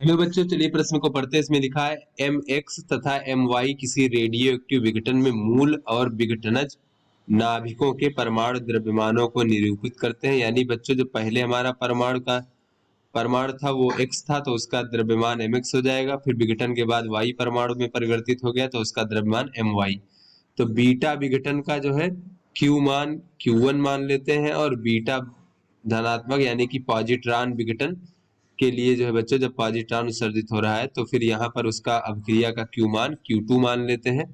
Hello बच्चों, चलिए प्रश्न को पढ़ते हैं। इसमें लिखा है mx तथा my किसी रेडियो एक्टिव विघटन में मूल और विघटनज नाभिकों के परमाणु द्रव्यमानों को निरूपित करते हैं। यानी बच्चों, जो पहले हमारा परमाणु था वो x था, तो उसका द्रव्यमान mx हो जाएगा। फिर विघटन के बाद y परमाणु में परिवर्तित हो गया तो उसका द्रव्यमान my। तो बीटा विघटन का जो है q मान q1 मान लेते हैं, और बीटा धनात्मक यानी कि पॉजिट्रॉन विघटन के लिए जो है बच्चों, जब पॉजिट्रॉन उत्सर्जित हो रहा है तो फिर यहाँ पर उसका अभिक्रिया का Q मान Q2 मान लेते हैं।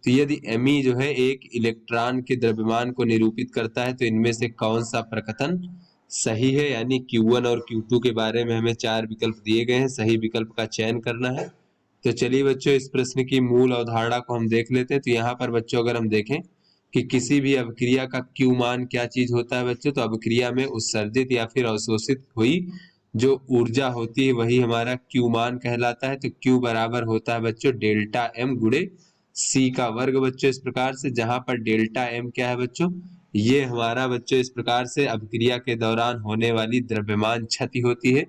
तो यदि Me जो है एक इलेक्ट्रॉन के द्रव्यमान को निरूपित करता है तो इनमें से कौन सा प्रकथन सही है। यानी Q1 और Q2 के बारे में हमें 4 विकल्प दिए गए हैं, सही विकल्प का चयन करना है। तो चलिए बच्चों, इस प्रश्न की मूल अवधारणा को हम देख लेते हैं। तो यहाँ पर बच्चों अगर हम देखें कि किसी भी अभिक्रिया का Q मान क्या चीज होता है बच्चों, तो अभिक्रिया में उत्सर्जित या फिर अवशोषित हुई जो ऊर्जा होती है वही हमारा Q मान कहलाता है। तो Q बराबर होता है बच्चों डेल्टा M गुणे C का वर्ग बच्चों, इस प्रकार से। जहां पर डेल्टा M क्या है बच्चों, ये हमारा बच्चों इस प्रकार से अभिक्रिया के दौरान होने वाली द्रव्यमान क्षति होती है।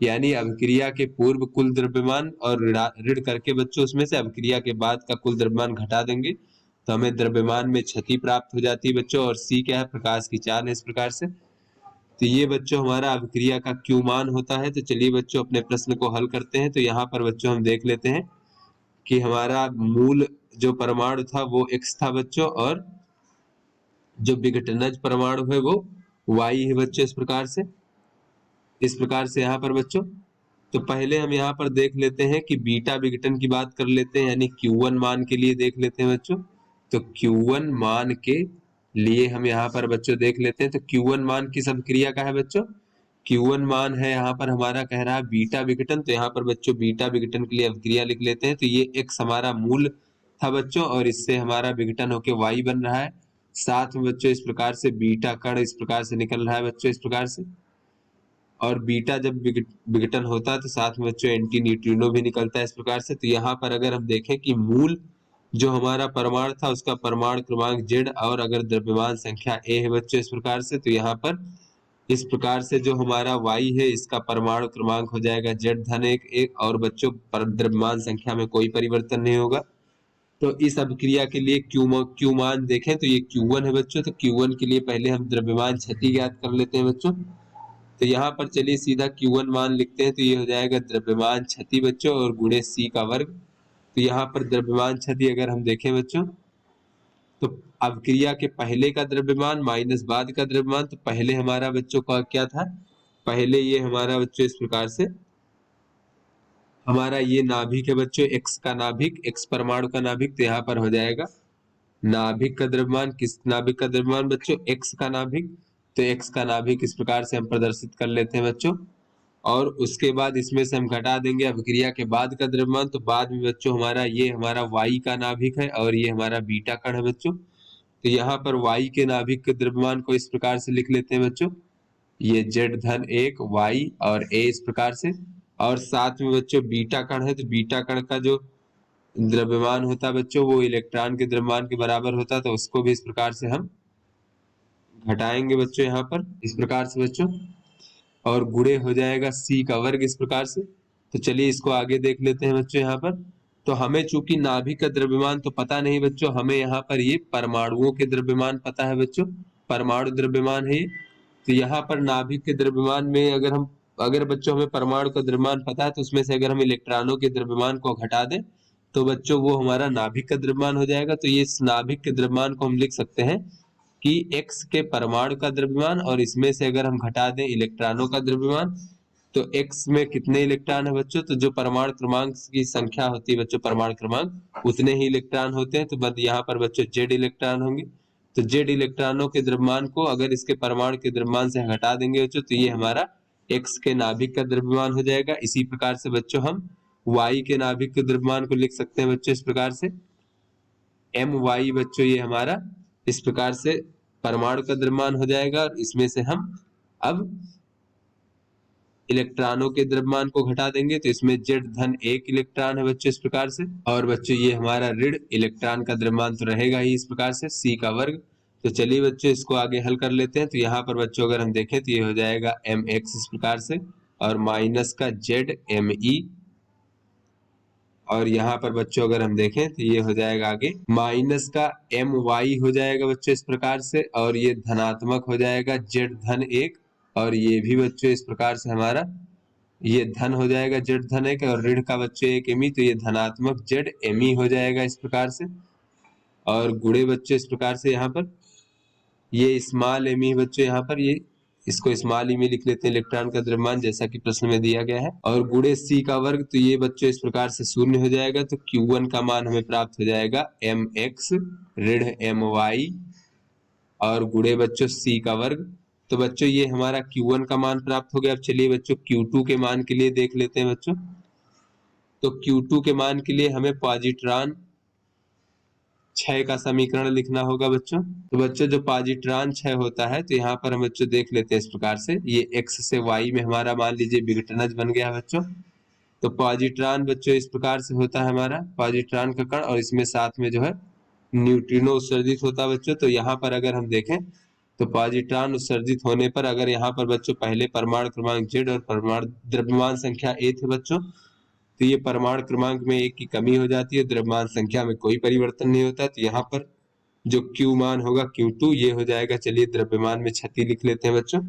यानी अभिक्रिया के पूर्व कुल द्रव्यमान और ऋण करके बच्चों उसमें से अभिक्रिया के बाद का कुल द्रव्यमान घटा देंगे तो हमें द्रव्यमान में क्षति प्राप्त हो जाती है बच्चों। और C क्या है, प्रकाश की चाल है, इस प्रकार से। तो ये बच्चों हमारा अभिक्रिया का Q मान होता है। तो चलिए बच्चों अपने प्रश्न को हल करते हैं। तो यहाँ पर बच्चों हम देख लेते हैं कि हमारा मूल जो परमाणु था वो X था बच्चों, और जो विघटनज परमाणु है वो Y है बच्चों, इस प्रकार से यहाँ पर बच्चों। तो पहले हम यहाँ पर देख लेते हैं कि बीटा विघटन की बात कर लेते हैं, यानी Q1 मान के लिए देख लेते हैं बच्चों। तो Q1 मान के लिए हम यहाँ पर बच्चों देख लेते हैं। तो Q1 मान किस अभिक्रिया का है बच्चों, Q1 मान है यहाँ पर हमारा कह रहा है बीटा विघटन। तो यहाँ पर बच्चों बीटा विघटन के लिए अभिक्रिया लिख लेते हैं। तो ये X हमारा मूल था बच्चों, और इससे हमारा विघटन होके Y बन रहा है। साथ में बच्चों इस प्रकार से बीटा कण इस प्रकार से निकल रहा है बच्चों, इस प्रकार से। और बीटा जब विघटन होता है तो साथ में बच्चों एंटी न्यूट्रिनो भी निकलता है, इस प्रकार से। तो यहाँ पर अगर हम देखें कि मूल जो हमारा परमाणु था उसका परमाणु क्रमांक Z, और अगर द्रव्यमान संख्या A है बच्चों, इस प्रकार से। तो यहाँ पर इस प्रकार से जो हमारा Y है इसका परमाणु क्रमांक हो जाएगा Z-1, और बच्चों द्रव्यमान संख्या में कोई परिवर्तन नहीं होगा। तो इस अभिक्रिया के लिए Q मान देखें तो ये Q1 है बच्चों। तो Q1 के लिए पहले हम द्रव्यमान क्षति ज्ञात कर लेते हैं बच्चों। तो यहाँ पर चलिए सीधा Q1 मान लिखते हैं। तो ये हो जाएगा द्रव्यमान क्षति बच्चों, और गुणे C का वर्ग। तो यहाँ पर द्रव्यमान क्षति अगर हम देखें बच्चों, तो अभिक्रिया के पहले का द्रव्यमान माइनस बाद का द्रव्यमान। तो पहले हमारा बच्चों का क्या था, पहले ये हमारा बच्चों इस प्रकार से हमारा ये नाभिक है बच्चों, X का नाभिक, X परमाणु का नाभिक। तो यहाँ पर हो जाएगा नाभिक का द्रव्यमान, किस नाभिक का द्रव्यमान बच्चों, X का नाभिक। तो X का नाभिक इस प्रकार से हम प्रदर्शित कर लेते हैं बच्चों। और उसके बाद इसमें से हम घटा देंगे अभिक्रिया के बाद का द्रव्यमान। तो बाद में बच्चों हमारा ये हमारा Y का नाभिक है, और ये हमारा बीटा कण है बच्चों। तो यहाँ पर Y के नाभिक के द्रव्यमान को इस प्रकार से लिख लेते हैं बच्चों, ये Z-1 Y और A, इस प्रकार से। और साथ में बच्चों बीटा कण है, तो बीटा कण का जो द्रव्यमान होता है बच्चों वो इलेक्ट्रॉन के द्रव्यमान के बराबर होता है। तो उसको भी इस प्रकार से हम घटाएंगे बच्चों यहाँ पर, इस प्रकार से बच्चों। और गुणे हो जाएगा C का वर्ग, इस प्रकार से। तो चलिए इसको आगे देख लेते हैं बच्चों यहाँ पर। तो हमें चूंकि नाभिक का द्रव्यमान तो पता नहीं बच्चों, हमें यहाँ पर ये परमाणुओं के द्रव्यमान पता है बच्चों, परमाणु द्रव्यमान है ये। तो यहाँ पर नाभिक के द्रव्यमान में अगर बच्चों हमें परमाणु का द्रव्यमान पता है तो उसमें से अगर हम इलेक्ट्रॉनों के द्रव्यमान को घटा दें तो बच्चों वो हमारा नाभिक का द्रव्यमान हो जाएगा। तो ये इस नाभिक के द्रव्यमान को हम लिख सकते हैं कि X के परमाणु का द्रव्यमान, और इसमें से अगर हम घटा दें इलेक्ट्रॉनों का द्रव्यमान, तो X में कितने इलेक्ट्रॉन है बच्चों, तो जो परमाणु क्रमांक की संख्या होती है बच्चों, परमाणु क्रमांक उतने ही इलेक्ट्रॉन होते हैं। तो बस यहाँ पर बच्चों Z इलेक्ट्रॉन होंगे। तो Z इलेक्ट्रॉनों के द्रव्यमान को अगर इसके परमाणु के द्रव्यमान से घटा देंगे बच्चों, तो ये हमारा X के नाभिक का द्रव्यमान हो जाएगा। इसी प्रकार से बच्चों हम Y के नाभिक के द्रव्यमान को लिख सकते हैं बच्चों, इस प्रकार से My बच्चों ये हमारा इस प्रकार से परमाणु का द्रव्यमान हो जाएगा। और इसमें से हम अब इलेक्ट्रॉनों के द्रव्यमान को घटा देंगे तो इसमें Z-1 इलेक्ट्रॉन है बच्चों, इस प्रकार से। और बच्चों ये हमारा ऋण इलेक्ट्रॉन का द्रव्यमान तो रहेगा ही इस प्रकार से, C का वर्ग। तो चलिए बच्चों इसको आगे हल कर लेते हैं। तो यहाँ पर बच्चों अगर हम देखें तो ये हो जाएगा mx इस प्रकार से, और माइनस का Z-Me और यहाँ पर बच्चों अगर हम देखें तो ये हो जाएगा आगे माइनस का एम वाई हो जाएगा बच्चों इस प्रकार से, और ये धनात्मक हो जाएगा जेड धन 1, और ये भी बच्चों इस प्रकार से हमारा ये धन हो जाएगा जेड धन 1, और ऋण का बच्चों 1 एमी, तो ये धनात्मक जेड एमी हो जाएगा इस प्रकार से। और गुणे बच्चों इस प्रकार से यहाँ पर ये स्मॉल एमी बच्चों यहाँ पर ये इसको स्मॉल ई में लिख लेते हैं इलेक्ट्रॉन का द्रव्यमान जैसा कि प्रश्न में दिया गया है। और गुणे सी का वर्ग, तो ये बच्चों इस प्रकार से शून्य हो जाएगा, तो Q1 का मान हमें प्राप्त हो जाएगा mx ऋण my और गुणे बच्चों सी का वर्ग। तो बच्चों ये हमारा Q1 का मान प्राप्त हो गया। अब चलिए बच्चों Q2 के मान के लिए देख लेते हैं बच्चों। तो Q2 के मान के लिए हमें पॉजिट्रॉन 6 का समीकरण लिखना होगा बच्चों। तो बच्चों जो पॉजिट्रॉन 6 होता है, तो यहाँ पर हम बच्चों देख लेते हैं इस प्रकार से, ये x से y में हमारा मान लीजिए विघटनज बन गया बच्चों। तो पॉजिट्रॉन बच्चों इस प्रकार से होता है हमारा पॉजिट्रॉन का कण, और इसमें साथ में जो है न्यूट्रिनो उत्सर्जित होता है बच्चों। तो यहाँ पर अगर हम देखें तो पॉजिट्रॉन उत्सर्जित होने पर अगर यहाँ पर बच्चों पहले परमाणु क्रमांक Z और परमाणु द्रव्यमान संख्या A थे बच्चों, तो ये परमाणु क्रमांक में 1 की कमी हो जाती है, द्रव्यमान संख्या में कोई परिवर्तन नहीं होता। तो यहाँ पर जो Q मान होगा Q2 ये हो जाएगा, चलिए द्रव्यमान में क्षति लिख लेते हैं बच्चों।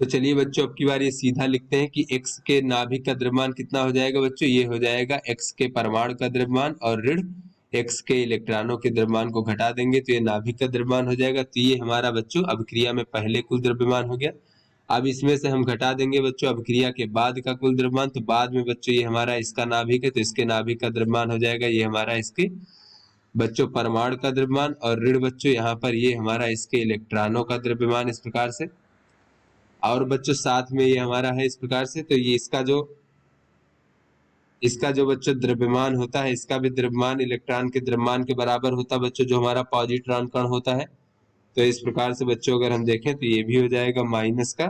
तो चलिए बच्चों अब की बार ये सीधा लिखते हैं कि x के नाभिक का द्रव्यमान कितना हो जाएगा बच्चों, ये हो जाएगा x के परमाणु का द्रव्यमान और ऋण x के इलेक्ट्रॉनों के द्रव्यमान को घटा देंगे तो ये नाभिक का द्रव्यमान हो जाएगा। तो ये हमारा बच्चों अभिक्रिया में पहले कुल द्रव्यमान हो गया। अब इसमें से हम घटा देंगे बच्चों अभिक्रिया के बाद का कुल द्रव्यमान, तो बाद में बच्चों ये हमारा इसका नाभिक है तो इसके नाभिक का द्रव्यमान हो जाएगा, ये हमारा इसके बच्चों परमाणु का द्रव्यमान, और ऋण बच्चों यहाँ पर ये हमारा इसके इलेक्ट्रॉनों का द्रव्यमान इस प्रकार से। और बच्चों साथ में ये हमारा है इस प्रकार से, तो ये इसका जो बच्चों द्रव्यमान होता है, इसका भी द्रव्यमान इलेक्ट्रॉन के द्रव्यमान के बराबर होता है बच्चों, जो हमारा पॉजिट्रॉन कण होता है। तो इस प्रकार से बच्चों अगर हम देखें तो ये भी हो जाएगा माइनस का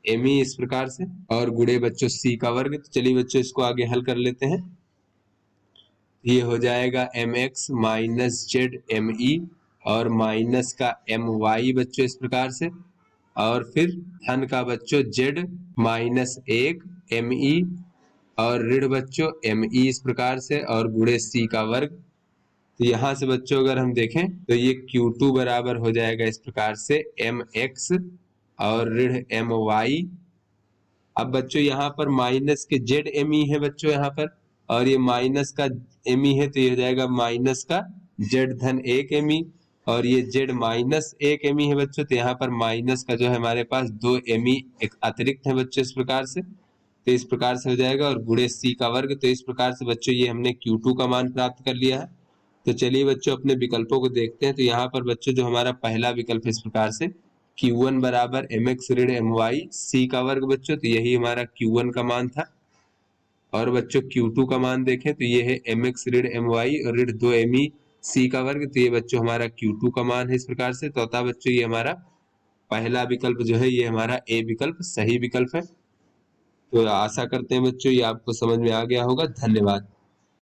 एमी इस प्रकार से, और गुणे बच्चों सी का वर्ग। तो चलिए बच्चों इसको आगे हल कर लेते हैं। ये हो जाएगा mx minus z m e और माइनस का my बच्चों इस प्रकार से, और फिर धन का बच्चों z माइनस 1 me और ऋण बच्चों me इस प्रकार से, और गुणे c का वर्ग। तो यहाँ से बच्चों अगर हम देखें तो ये Q2 बराबर हो जाएगा इस प्रकार से mx और ऋण my। अब बच्चों यहाँ पर माइनस के जेड me है बच्चों यहाँ पर, और ये माइनस का me है तो ये हो जाएगा माइनस का जेड धन 1 me, और ये जेड माइनस 1 me है बच्चों, तो यहाँ पर माइनस का जो है हमारे पास 2 me एक अतिरिक्त है बच्चों इस प्रकार से। तो इस प्रकार से हो जाएगा, और गुणे c का वर्ग। तो इस प्रकार से बच्चों ये हमने Q2 का मान प्राप्त कर लिया है। तो चलिए बच्चों अपने विकल्पों को देखते हैं। तो यहाँ पर बच्चों जो हमारा पहला विकल्प इस प्रकार से Q1 बराबर mx ऋण my c का वर्ग बच्चों, तो यही हमारा Q1 का मान था। और बच्चों Q2 का मान देखें तो ये है mx ऋण my और ऋण 2 me c का वर्ग, तो ये बच्चों हमारा Q2 का मान है इस प्रकार से। तो अतः बच्चों ये हमारा पहला विकल्प जो है ये हमारा A विकल्प सही विकल्प है। तो आशा करते हैं बच्चों ये आपको समझ में आ गया होगा। धन्यवाद।